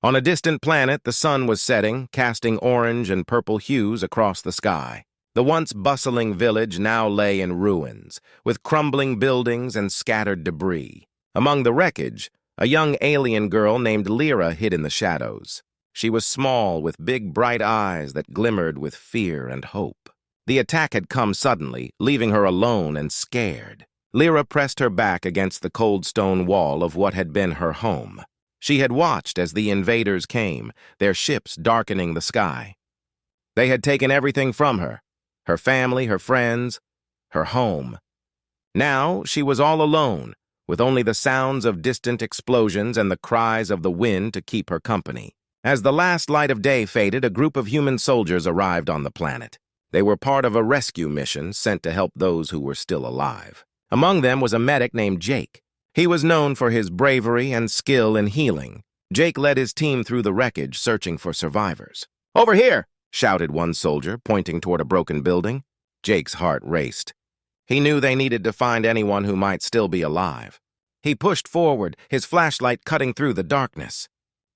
On a distant planet, the sun was setting, casting orange and purple hues across the sky. The once bustling village now lay in ruins, with crumbling buildings and scattered debris. Among the wreckage, a young alien girl named Lyra hid in the shadows. She was small, with big, bright eyes that glimmered with fear and hope. The attack had come suddenly, leaving her alone and scared. Lyra pressed her back against the cold stone wall of what had been her home. She had watched as the invaders came, their ships darkening the sky. They had taken everything from her, her family, her friends, her home. Now she was all alone, with only the sounds of distant explosions and the cries of the wind to keep her company. As the last light of day faded, a group of human soldiers arrived on the planet. They were part of a rescue mission sent to help those who were still alive. Among them was a medic named Jake. He was known for his bravery and skill in healing. Jake led his team through the wreckage, searching for survivors. "Over here!" shouted one soldier, pointing toward a broken building. Jake's heart raced. He knew they needed to find anyone who might still be alive. He pushed forward, his flashlight cutting through the darkness.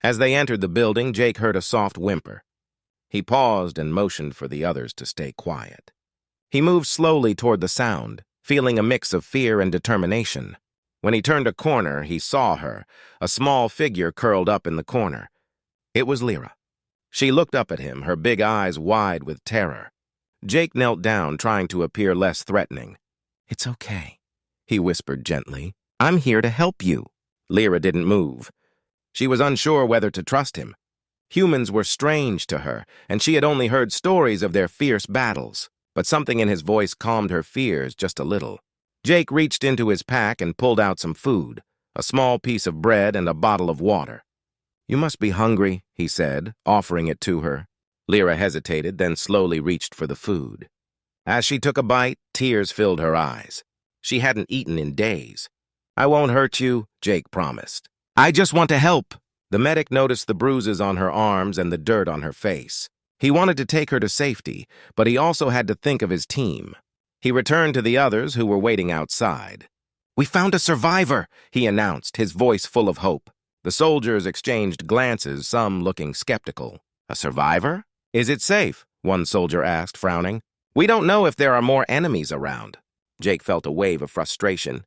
As they entered the building, Jake heard a soft whimper. He paused and motioned for the others to stay quiet. He moved slowly toward the sound, feeling a mix of fear and determination. When he turned a corner, he saw her, a small figure curled up in the corner. It was Lyra. She looked up at him, her big eyes wide with terror. Jake knelt down, trying to appear less threatening. "It's okay," he whispered gently. "I'm here to help you." Lyra didn't move. She was unsure whether to trust him. Humans were strange to her, and she had only heard stories of their fierce battles. But something in his voice calmed her fears just a little. Jake reached into his pack and pulled out some food, a small piece of bread and a bottle of water. "You must be hungry," he said, offering it to her. Lyra hesitated, then slowly reached for the food. As she took a bite, tears filled her eyes. She hadn't eaten in days. "I won't hurt you," Jake promised. "I just want to help." The medic noticed the bruises on her arms and the dirt on her face. He wanted to take her to safety, but he also had to think of his team. He returned to the others who were waiting outside. "We found a survivor," he announced, his voice full of hope. The soldiers exchanged glances, some looking skeptical. "A survivor? Is it safe?" one soldier asked, frowning. "We don't know if there are more enemies around." Jake felt a wave of frustration.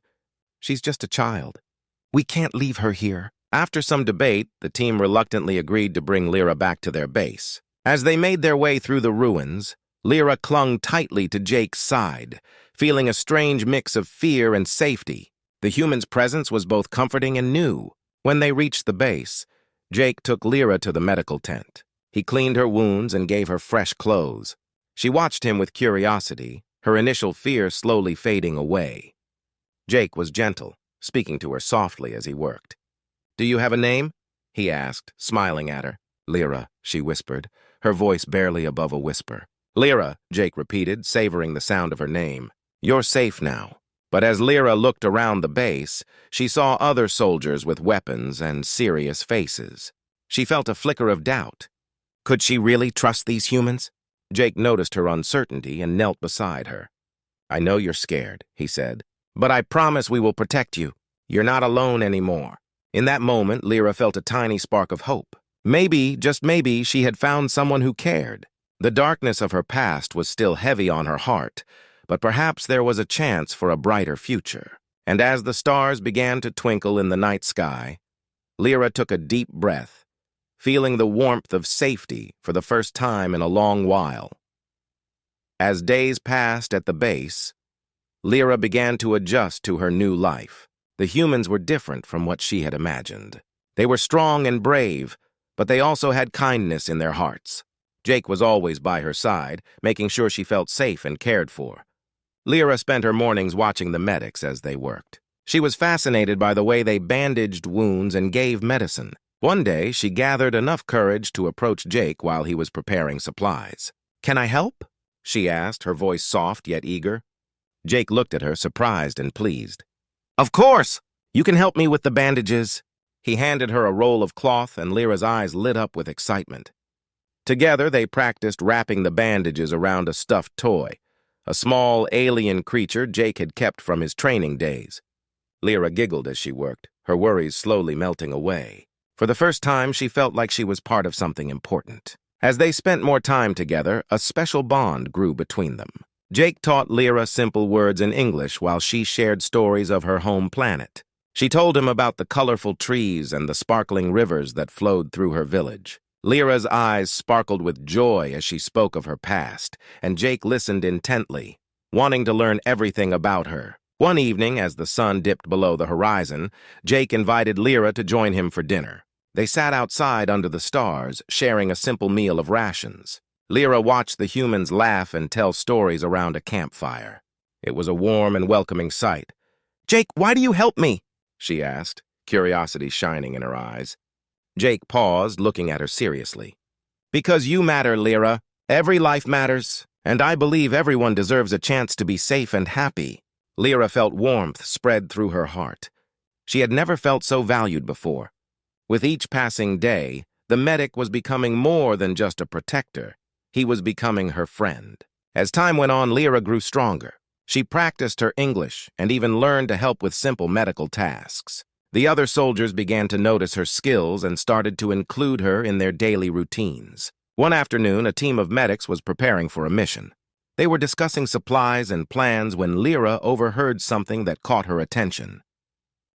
"She's just a child. We can't leave her here." After some debate, the team reluctantly agreed to bring Lyra back to their base. As they made their way through the ruins, Lyra clung tightly to Jake's side, feeling a strange mix of fear and safety. The human's presence was both comforting and new. When they reached the base, Jake took Lyra to the medical tent. He cleaned her wounds and gave her fresh clothes. She watched him with curiosity, her initial fear slowly fading away. Jake was gentle, speaking to her softly as he worked. "Do you have a name?" he asked, smiling at her. "Lyra," she whispered, her voice barely above a whisper. "Lyra," Jake repeated, savoring the sound of her name. "You're safe now." But as Lyra looked around the base, she saw other soldiers with weapons and serious faces. She felt a flicker of doubt. Could she really trust these humans? Jake noticed her uncertainty and knelt beside her. "I know you're scared," he said, "but I promise we will protect you. You're not alone anymore." In that moment, Lyra felt a tiny spark of hope. Maybe, just maybe, she had found someone who cared. The darkness of her past was still heavy on her heart, but perhaps there was a chance for a brighter future. And as the stars began to twinkle in the night sky, Lyra took a deep breath, feeling the warmth of safety for the first time in a long while. As days passed at the base, Lyra began to adjust to her new life. The humans were different from what she had imagined. They were strong and brave, but they also had kindness in their hearts. Jake was always by her side, making sure she felt safe and cared for. Lyra spent her mornings watching the medics as they worked. She was fascinated by the way they bandaged wounds and gave medicine. One day, she gathered enough courage to approach Jake while he was preparing supplies. "Can I help?" she asked, her voice soft yet eager. Jake looked at her, surprised and pleased. "Of course! You can help me with the bandages." He handed her a roll of cloth, and Lyra's eyes lit up with excitement. Together, they practiced wrapping the bandages around a stuffed toy, a small alien creature Jake had kept from his training days. Lyra giggled as she worked, her worries slowly melting away. For the first time, she felt like she was part of something important. As they spent more time together, a special bond grew between them. Jake taught Lyra simple words in English while she shared stories of her home planet. She told him about the colorful trees and the sparkling rivers that flowed through her village. Lyra's eyes sparkled with joy as she spoke of her past, and Jake listened intently, wanting to learn everything about her. One evening, as the sun dipped below the horizon, Jake invited Lyra to join him for dinner. They sat outside under the stars, sharing a simple meal of rations. Lyra watched the humans laugh and tell stories around a campfire. It was a warm and welcoming sight. "Jake, why do you help me?" she asked, curiosity shining in her eyes. Jake paused, looking at her seriously. "Because you matter, Lyra. Every life matters, and I believe everyone deserves a chance to be safe and happy." Lyra felt warmth spread through her heart. She had never felt so valued before. With each passing day, the medic was becoming more than just a protector. He was becoming her friend. As time went on, Lyra grew stronger. She practiced her English and even learned to help with simple medical tasks. The other soldiers began to notice her skills and started to include her in their daily routines. One afternoon, a team of medics was preparing for a mission. They were discussing supplies and plans when Lyra overheard something that caught her attention.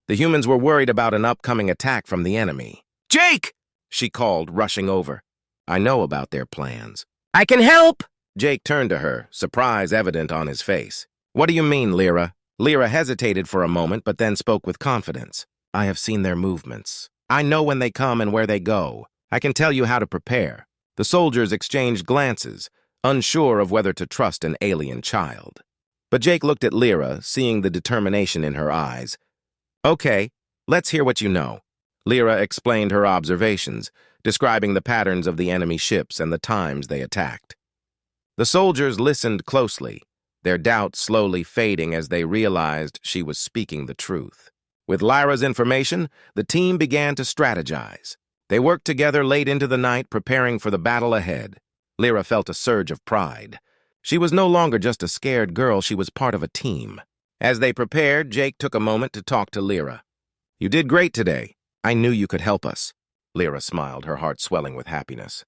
The humans were worried about an upcoming attack from the enemy. "Jake!" she called, rushing over. "I know about their plans." "I can help!" Jake turned to her, surprise evident on his face. "What do you mean, Lyra?" Lyra hesitated for a moment, but then spoke with confidence. "I have seen their movements. I know when they come and where they go. I can tell you how to prepare." The soldiers exchanged glances, unsure of whether to trust an alien child. But Jake looked at Lyra, seeing the determination in her eyes. "Okay, let's hear what you know." Lyra explained her observations, describing the patterns of the enemy ships and the times they attacked. The soldiers listened closely, their doubts slowly fading as they realized she was speaking the truth. With Lyra's information, the team began to strategize. They worked together late into the night, preparing for the battle ahead. Lyra felt a surge of pride. She was no longer just a scared girl, she was part of a team. As they prepared, Jake took a moment to talk to Lyra. "You did great today. I knew you could help us." Lyra smiled, her heart swelling with happiness.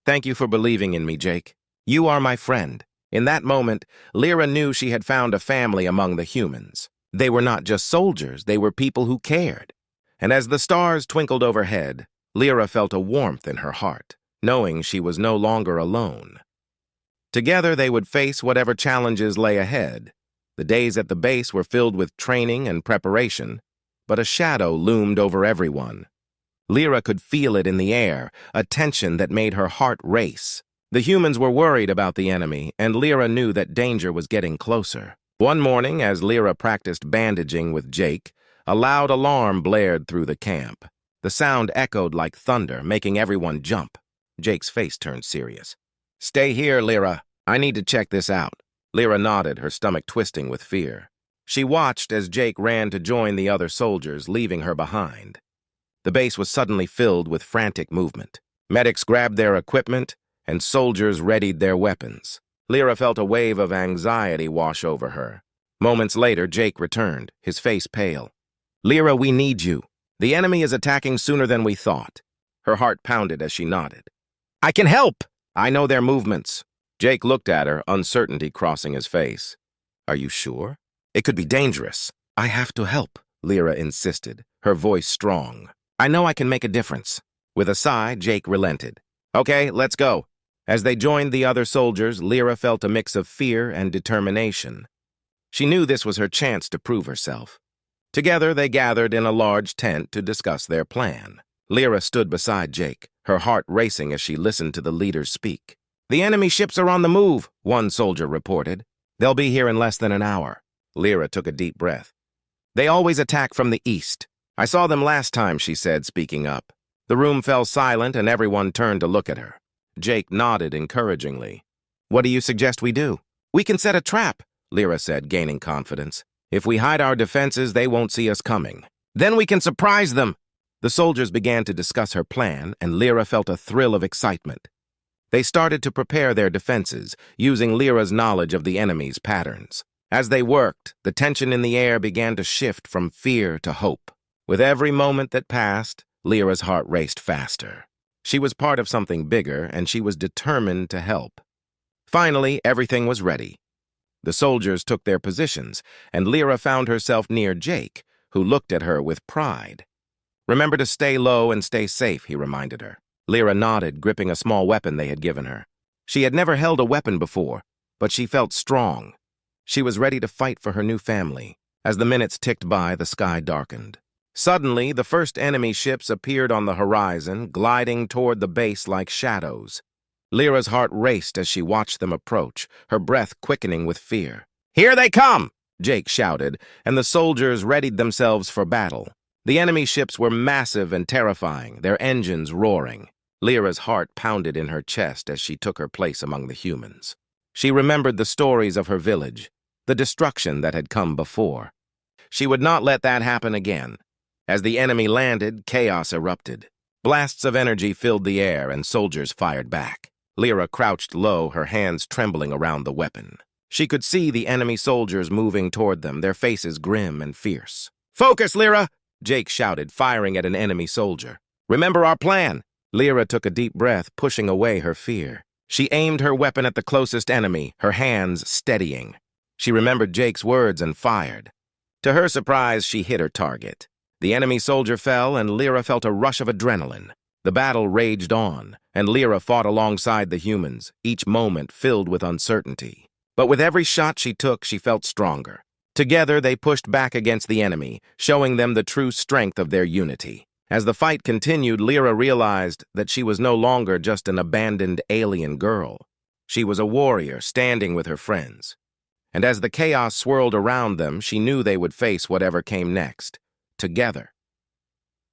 "Thank you for believing in me, Jake. You are my friend." In that moment, Lyra knew she had found a family among the humans. They were not just soldiers, they were people who cared. And as the stars twinkled overhead, Lyra felt a warmth in her heart, knowing she was no longer alone. Together, they would face whatever challenges lay ahead. The days at the base were filled with training and preparation, but a shadow loomed over everyone. Lyra could feel it in the air, a tension that made her heart race. The humans were worried about the enemy, and Lyra knew that danger was getting closer. One morning, as Lyra practiced bandaging with Jake, a loud alarm blared through the camp. The sound echoed like thunder, making everyone jump. Jake's face turned serious. "Stay here, Lyra. I need to check this out." Lyra nodded, her stomach twisting with fear. She watched as Jake ran to join the other soldiers, leaving her behind. The base was suddenly filled with frantic movement. Medics grabbed their equipment, and soldiers readied their weapons. Lyra felt a wave of anxiety wash over her. Moments later, Jake returned, his face pale. "Lyra, we need you. The enemy is attacking sooner than we thought." Her heart pounded as she nodded. "I can help! I know their movements." Jake looked at her, uncertainty crossing his face. "Are you sure? It could be dangerous." "I have to help," Lyra insisted, her voice strong. "I know I can make a difference." With a sigh, Jake relented. "Okay, let's go." As they joined the other soldiers, Lyra felt a mix of fear and determination. She knew this was her chance to prove herself. Together, they gathered in a large tent to discuss their plan. Lyra stood beside Jake, her heart racing as she listened to the leaders speak. "The enemy ships are on the move," one soldier reported. "They'll be here in less than an hour." Lyra took a deep breath. "They always attack from the east. I saw them last time," she said, speaking up. The room fell silent and everyone turned to look at her. Jake nodded encouragingly. "What do you suggest we do?" "We can set a trap," Lyra said, gaining confidence. "If we hide our defenses, they won't see us coming. Then we can surprise them." The soldiers began to discuss her plan, and Lyra felt a thrill of excitement. They started to prepare their defenses, using Lyra's knowledge of the enemy's patterns. As they worked, the tension in the air began to shift from fear to hope. With every moment that passed, Lyra's heart raced faster. She was part of something bigger, and she was determined to help. Finally, everything was ready. The soldiers took their positions, and Lyra found herself near Jake, who looked at her with pride. "Remember to stay low and stay safe," he reminded her. Lyra nodded, gripping a small weapon they had given her. She had never held a weapon before, but she felt strong. She was ready to fight for her new family. As the minutes ticked by, the sky darkened. Suddenly, the first enemy ships appeared on the horizon, gliding toward the base like shadows. Lyra's heart raced as she watched them approach, her breath quickening with fear. "Here they come!" Jake shouted, and the soldiers readied themselves for battle. The enemy ships were massive and terrifying, their engines roaring. Lyra's heart pounded in her chest as she took her place among the humans. She remembered the stories of her village, the destruction that had come before. She would not let that happen again. As the enemy landed, chaos erupted. Blasts of energy filled the air, and soldiers fired back. Lyra crouched low, her hands trembling around the weapon. She could see the enemy soldiers moving toward them, their faces grim and fierce. "Focus, Lyra!" Jake shouted, firing at an enemy soldier. "Remember our plan!" Lyra took a deep breath, pushing away her fear. She aimed her weapon at the closest enemy, her hands steadying. She remembered Jake's words and fired. To her surprise, she hit her target. The enemy soldier fell, and Lyra felt a rush of adrenaline. The battle raged on, and Lyra fought alongside the humans, each moment filled with uncertainty. But with every shot she took, she felt stronger. Together, they pushed back against the enemy, showing them the true strength of their unity. As the fight continued, Lyra realized that she was no longer just an abandoned alien girl. She was a warrior standing with her friends. And as the chaos swirled around them, she knew they would face whatever came next, together.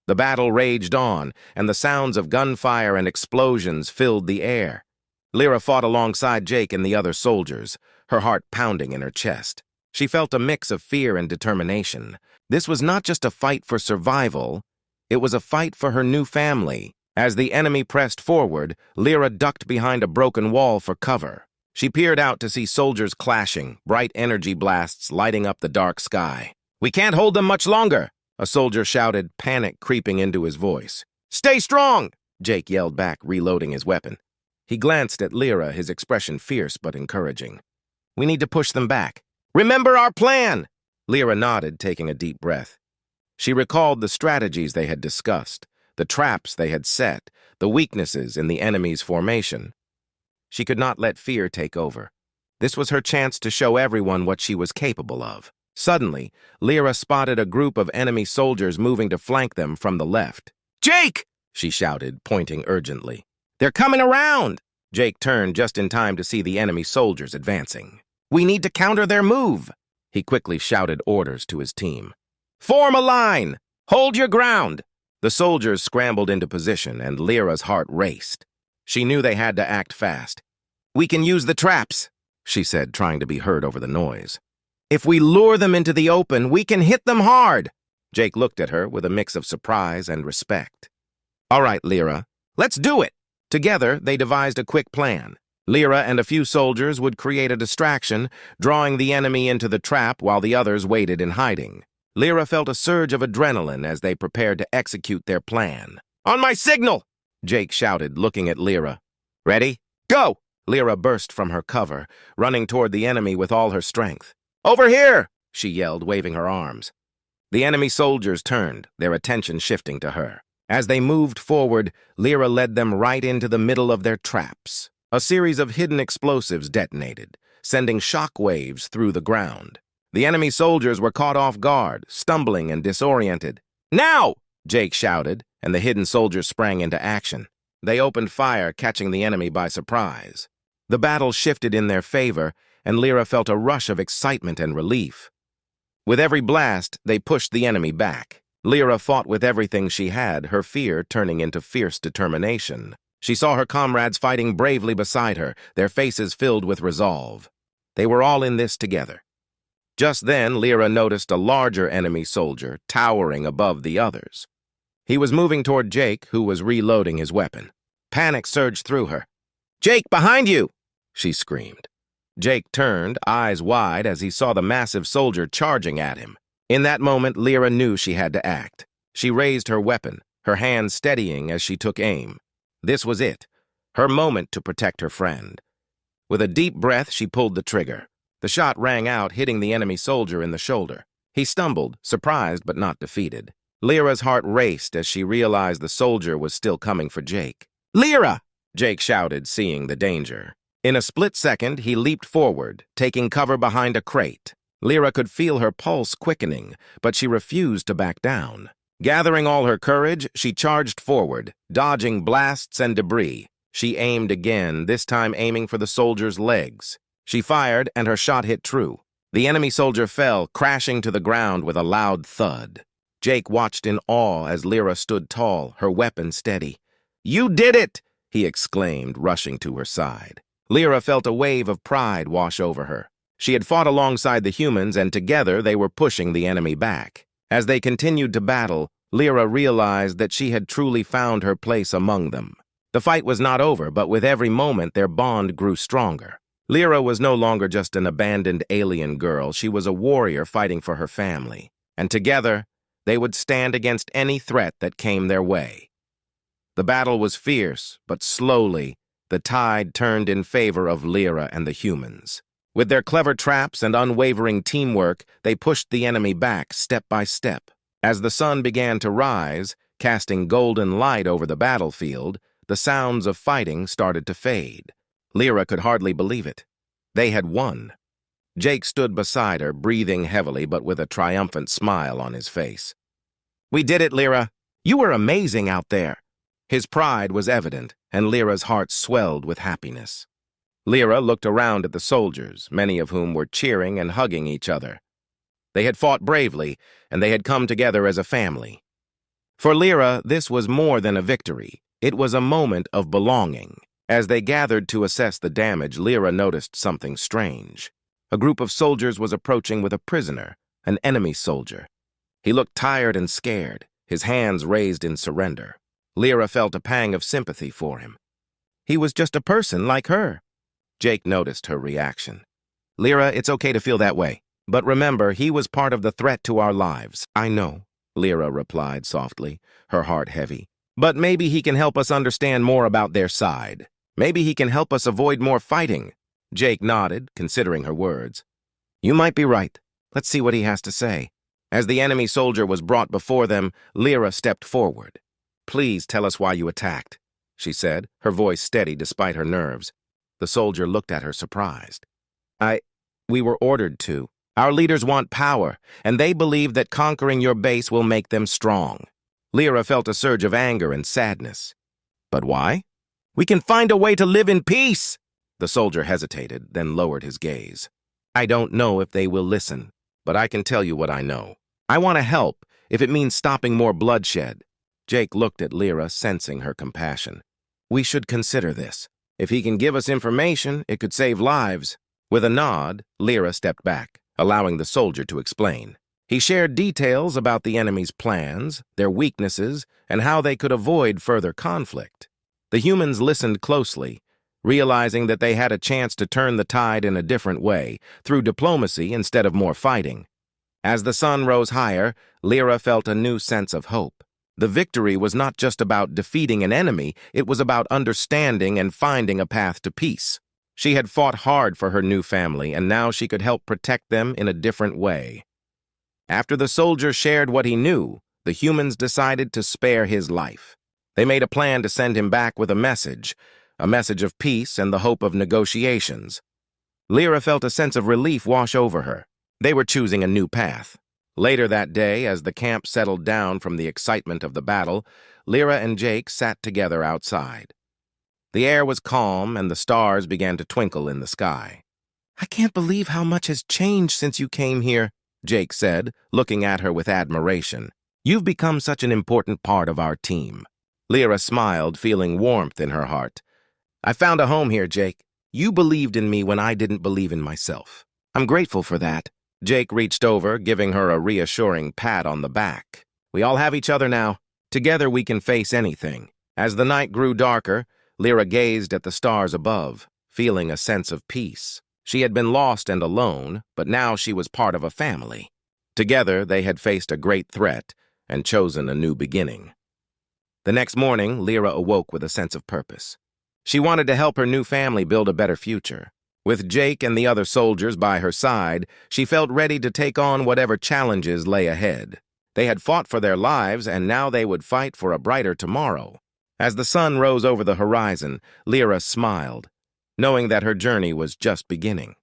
The battle raged on, and the sounds of gunfire and explosions filled the air. Lyra fought alongside Jake and the other soldiers, her heart pounding in her chest. She felt a mix of fear and determination. This was not just a fight for survival, it was a fight for her new family. As the enemy pressed forward, Lyra ducked behind a broken wall for cover. She peered out to see soldiers clashing, bright energy blasts lighting up the dark sky. "We can't hold them much longer," a soldier shouted, panic creeping into his voice. "Stay strong!" Jake yelled back, reloading his weapon. He glanced at Lyra, his expression fierce but encouraging. "We need to push them back." "Remember our plan!" Lyra nodded, taking a deep breath. She recalled the strategies they had discussed, the traps they had set, the weaknesses in the enemy's formation. She could not let fear take over. This was her chance to show everyone what she was capable of. Suddenly, Lyra spotted a group of enemy soldiers moving to flank them from the left. "Jake!" she shouted, pointing urgently. "They're coming around!" Jake turned just in time to see the enemy soldiers advancing. "We need to counter their move!" He quickly shouted orders to his team. "Form a line! Hold your ground!" The soldiers scrambled into position, and Lyra's heart raced. She knew they had to act fast. "We can use the traps," she said, trying to be heard over the noise. "If we lure them into the open, we can hit them hard." Jake looked at her with a mix of surprise and respect. "All right, Lyra, let's do it." Together, they devised a quick plan. Lyra and a few soldiers would create a distraction, drawing the enemy into the trap while the others waited in hiding. Lyra felt a surge of adrenaline as they prepared to execute their plan. "On my signal!" Jake shouted, looking at Lyra. "Ready? Go!" Lyra burst from her cover, running toward the enemy with all her strength. "Over here!" she yelled, waving her arms. The enemy soldiers turned, their attention shifting to her. As they moved forward, Lyra led them right into the middle of their traps. A series of hidden explosives detonated, sending shock waves through the ground. The enemy soldiers were caught off guard, stumbling and disoriented. "Now!" Jake shouted, and the hidden soldiers sprang into action. They opened fire, catching the enemy by surprise. The battle shifted in their favor, and Lyra felt a rush of excitement and relief. With every blast, they pushed the enemy back. Lyra fought with everything she had, her fear turning into fierce determination. She saw her comrades fighting bravely beside her, their faces filled with resolve. They were all in this together. Just then, Lyra noticed a larger enemy soldier towering above the others. He was moving toward Jake, who was reloading his weapon. Panic surged through her. "Jake, behind you!" she screamed. Jake turned, eyes wide, as he saw the massive soldier charging at him. In that moment, Lyra knew she had to act. She raised her weapon, her hand steadying as she took aim. This was it, her moment to protect her friend. With a deep breath, she pulled the trigger. The shot rang out, hitting the enemy soldier in the shoulder. He stumbled, surprised but not defeated. Lyra's heart raced as she realized the soldier was still coming for Jake. "Lyra!" Jake shouted, seeing the danger. In a split second, he leaped forward, taking cover behind a crate. Lyra could feel her pulse quickening, but she refused to back down. Gathering all her courage, she charged forward, dodging blasts and debris. She aimed again, this time aiming for the soldier's legs. She fired, and her shot hit true. The enemy soldier fell, crashing to the ground with a loud thud. Jake watched in awe as Lyra stood tall, her weapon steady. "You did it!" he exclaimed, rushing to her side. Lyra felt a wave of pride wash over her. She had fought alongside the humans, and together they were pushing the enemy back. As they continued to battle, Lyra realized that she had truly found her place among them. The fight was not over, but with every moment their bond grew stronger. Lyra was no longer just an abandoned alien girl. She was a warrior fighting for her family. And together, they would stand against any threat that came their way. The battle was fierce, but slowly, the tide turned in favor of Lyra and the humans. With their clever traps and unwavering teamwork, they pushed the enemy back step by step. As the sun began to rise, casting golden light over the battlefield, the sounds of fighting started to fade. Lyra could hardly believe it. They had won. Jake stood beside her, breathing heavily but with a triumphant smile on his face. "We did it, Lyra. You were amazing out there." His pride was evident, and Lyra's heart swelled with happiness. Lyra looked around at the soldiers, many of whom were cheering and hugging each other. They had fought bravely, and they had come together as a family. For Lyra, this was more than a victory. It was a moment of belonging. As they gathered to assess the damage, Lyra noticed something strange. A group of soldiers was approaching with a prisoner, an enemy soldier. He looked tired and scared, his hands raised in surrender. Lyra felt a pang of sympathy for him. He was just a person like her. Jake noticed her reaction. "Lyra, it's okay to feel that way. But remember, he was part of the threat to our lives." "I know," Lyra replied softly, her heart heavy. "But maybe he can help us understand more about their side. Maybe he can help us avoid more fighting." Jake nodded, considering her words. "You might be right. Let's see what he has to say." As the enemy soldier was brought before them, Lyra stepped forward. "Please tell us why you attacked," she said, her voice steady despite her nerves. The soldier looked at her surprised. We were ordered to. Our leaders want power, and they believe that conquering your base will make them strong." Lyra felt a surge of anger and sadness. "But why?" "We can find a way to live in peace." The soldier hesitated, then lowered his gaze. "I don't know if they will listen, but I can tell you what I know. I want to help, if it means stopping more bloodshed." Jake looked at Lyra, sensing her compassion. "We should consider this. If he can give us information, it could save lives." With a nod, Lyra stepped back, allowing the soldier to explain. He shared details about the enemy's plans, their weaknesses, and how they could avoid further conflict. The humans listened closely, realizing that they had a chance to turn the tide in a different way, through diplomacy instead of more fighting. As the sun rose higher, Lyra felt a new sense of hope. The victory was not just about defeating an enemy, it was about understanding and finding a path to peace. She had fought hard for her new family, and now she could help protect them in a different way. After the soldier shared what he knew, the humans decided to spare his life. They made a plan to send him back with a message of peace and the hope of negotiations. Lyra felt a sense of relief wash over her. They were choosing a new path. Later that day, as the camp settled down from the excitement of the battle, Lyra and Jake sat together outside. The air was calm, and the stars began to twinkle in the sky. "I can't believe how much has changed since you came here," Jake said, looking at her with admiration. "You've become such an important part of our team." Lyra smiled, feeling warmth in her heart. "I found a home here, Jake. You believed in me when I didn't believe in myself. I'm grateful for that." Jake reached over, giving her a reassuring pat on the back. "We all have each other now. Together we can face anything." As the night grew darker, Lyra gazed at the stars above, feeling a sense of peace. She had been lost and alone, but now she was part of a family. Together, they had faced a great threat and chosen a new beginning. The next morning, Lyra awoke with a sense of purpose. She wanted to help her new family build a better future. With Jake and the other soldiers by her side, she felt ready to take on whatever challenges lay ahead. They had fought for their lives, and now they would fight for a brighter tomorrow. As the sun rose over the horizon, Lyra smiled, knowing that her journey was just beginning.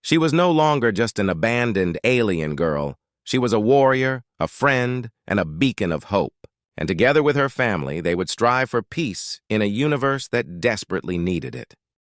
She was no longer just an abandoned alien girl. She was a warrior, a friend, and a beacon of hope. And together with her family, they would strive for peace in a universe that desperately needed it.